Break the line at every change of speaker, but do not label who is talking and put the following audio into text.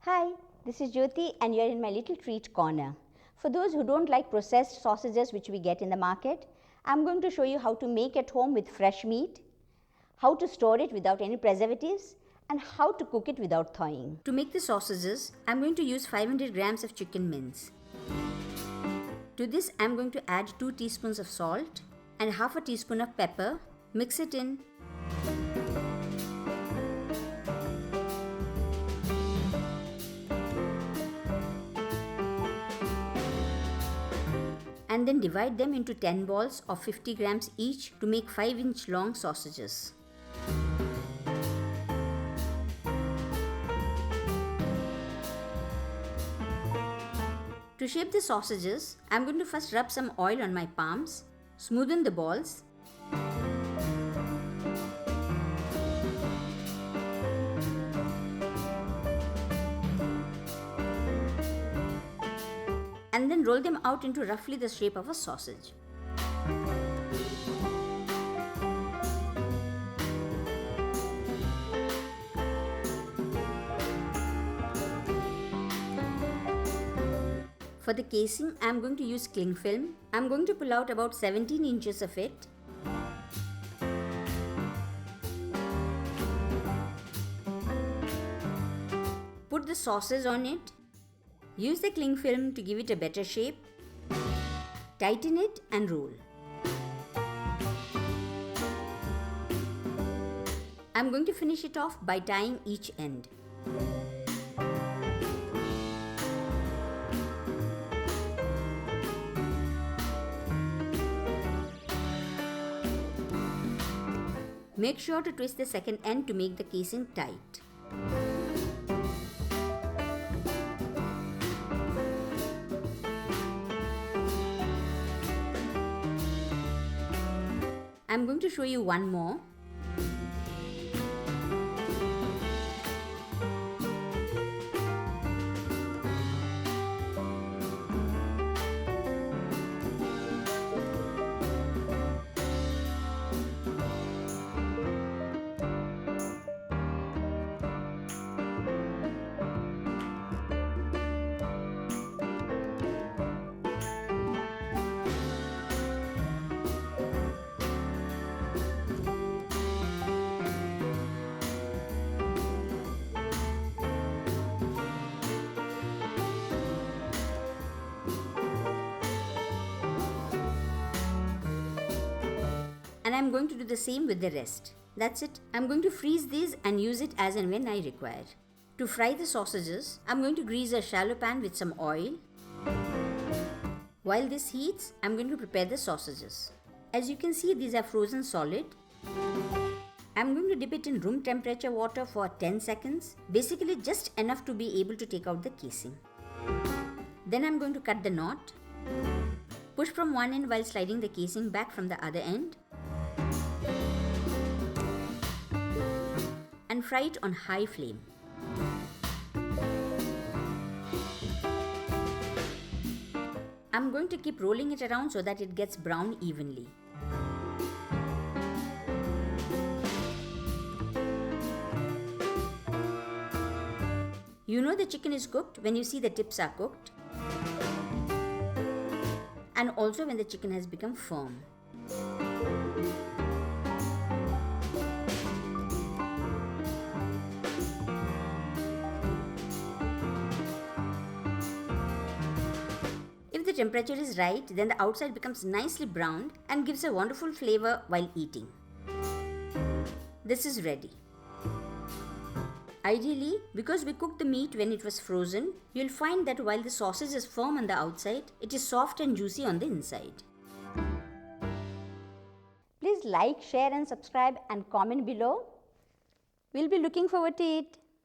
Hi, this is Jyoti and you're in my little treat corner. For those who don't like processed sausages which we get in the market, I'm going to show you how to make at home with fresh meat, how to store it without any preservatives, and how to cook it without thawing. To make the sausages, I'm going to use 500 grams of chicken mince. To this, I'm going to add 2 teaspoons of salt and half a teaspoon of pepper. Mix it in. And then divide them into 10 balls of 50 grams each to make 5-inch long sausages. To shape the sausages, I'm going to first rub some oil on my palms, smoothen the balls, and then roll them out into roughly the shape of a sausage. For the casing, I am going to use cling film. I am going to pull out about 17 inches of it. Put the sauces on it. Use the cling film to give it a better shape. Tighten it and roll. I am going to finish it off by tying each end. Make sure to twist the second end to make the casing tight. I'm going to show you one more. And I'm going to do the same with the rest. That's it. I'm going to freeze these and use it as and when I require. To fry the sausages, I'm going to grease a shallow pan with some oil. While this heats, I'm going to prepare the sausages. As you can see, these are frozen solid. I'm going to dip it in room temperature water for 10 seconds, basically just enough to be able to take out the casing. Then I'm going to cut the knot. Push from one end while sliding the casing back from the other end. And fry it on high flame. I'm going to keep rolling it around so that it gets brown evenly. You know the chicken is cooked when you see the tips are cooked, and also when the chicken has become firm. If the temperature is right, then the outside becomes nicely browned and gives a wonderful flavor while eating. This is ready. Ideally, because we cooked the meat when it was frozen, you'll find that while the sausage is firm on the outside, it is soft and juicy on the inside. Please like, share and subscribe and comment below. We'll be looking forward to it.